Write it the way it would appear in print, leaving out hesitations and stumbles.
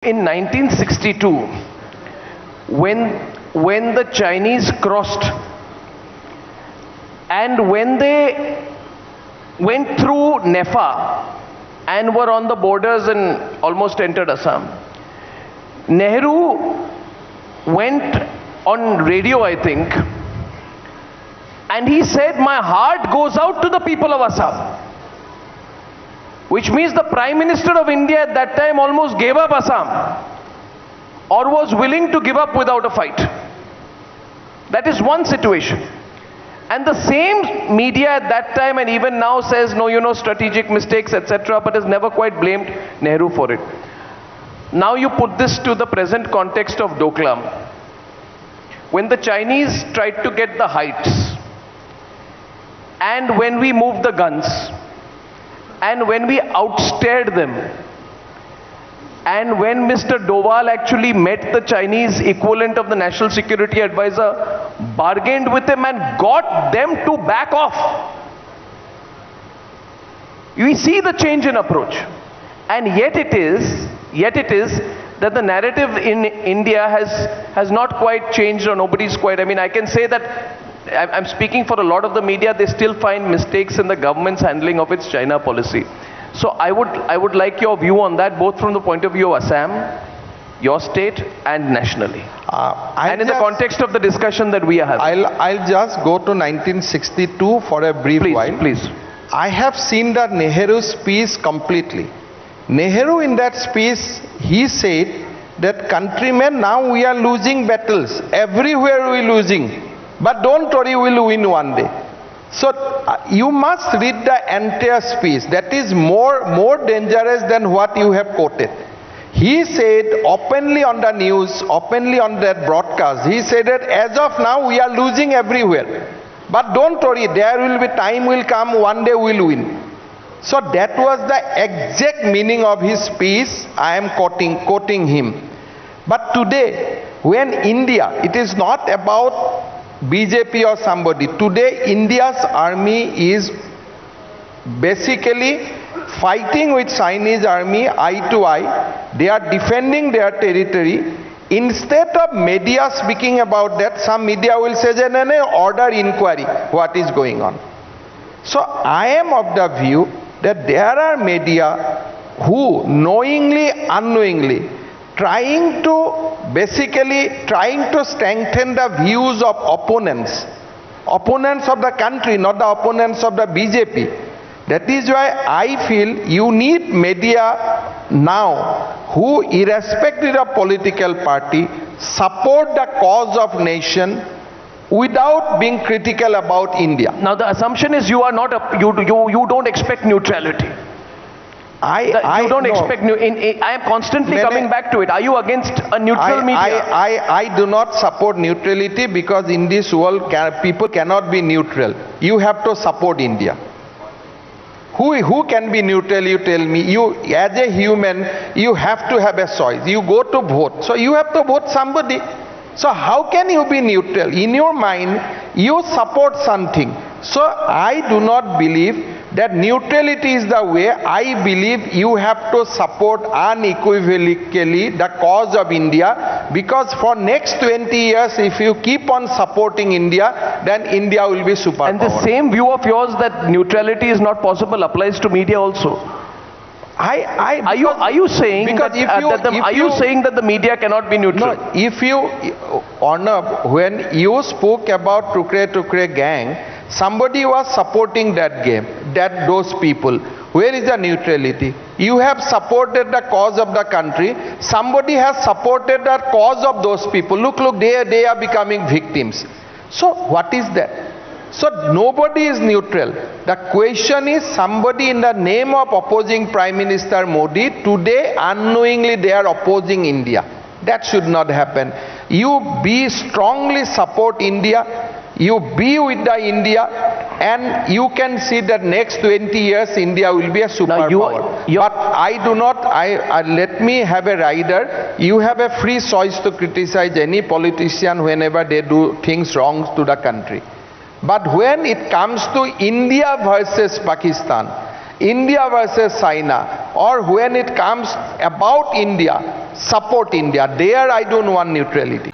In 1962, when the Chinese crossed and when they went through Nefa and were on the borders and almost entered Assam, Nehru went on radio, I think, and he said, "My heart goes out to the people of Assam." Which means the Prime Minister of India at that time almost gave up Assam, or was willing to give up without a fight. That is one situation. And the same media at that time and even now says, no, strategic mistakes, etc., but has never quite blamed Nehru for it. Now you put this to the present context of Doklam. When the Chinese tried to get the heights, and when we moved the guns, and when we outstared them, and when Mr. Doval actually met the Chinese equivalent of the National Security Advisor, bargained with them and got them to back off. We see the change in approach. And yet it is that the narrative in India has not quite changed, or nobody's quite, I can say that I'm speaking for a lot of the media, they still find mistakes in the government's handling of its China policy. So I would like your view on that, both from the point of view of Assam, your state, and nationally. And in the context of the discussion that we are having. I'll just go to 1962 for a brief while. Please. I have seen the Nehru speech completely. Nehru in that speech, he said that countrymen, now we are losing battles. Everywhere we are losing. But don't worry, we will win one day. So you must read the entire speech. That is more dangerous than what you have quoted. He said openly on the news, openly on that broadcast, he said that as of now we are losing everywhere. But don't worry, there will be time will come, one day we will win. So that was the exact meaning of his speech. I am quoting him. But today, when India, it is not about BJP or somebody. Today, India's army is basically fighting with Chinese army eye to eye. They are defending their territory. Instead of media speaking about that, some media will say, no, order inquiry, what is going on. So I am of the view that there are media who knowingly, unknowingly, trying to strengthen the views of opponents of the country, not the opponents of the BJP. That is why I feel you need media now who, irrespective of political party, support the cause of nation without being critical about India. Now the assumption is you are not you don't expect neutrality. I am constantly coming back to it. Are you against a neutral media? I do not support neutrality, because in this world people cannot be neutral. You have to support India. Who can be neutral, you tell me? You, as a human, you have to have a choice. You go to vote, so you have to vote somebody. So how can you be neutral? In your mind, you support something. So I do not believe that neutrality is the way. I believe you have to support unequivocally the cause of India, because for next 20 years, if you keep on supporting India, then India will be superpower. And the same view of yours that neutrality is not possible applies to media also. Are you saying that the media cannot be neutral? No, if you, Arnab, when you spoke about Tukre gang, somebody was supporting that game, those people. Where is the neutrality? You have supported the cause of the country. Somebody has supported the cause of those people. Look, they are becoming victims. So what is that? So nobody is neutral. The question is, somebody in the name of opposing Prime Minister Modi, today unknowingly they are opposing India. That should not happen. You be strongly support India. You be with the India, and you can see that next 20 years India will be a superpower. But I do not, let me have a rider. You have a free choice to criticize any politician whenever they do things wrong to the country. But when it comes to India versus Pakistan, India versus China, or when it comes about India, support India. There I don't want neutrality.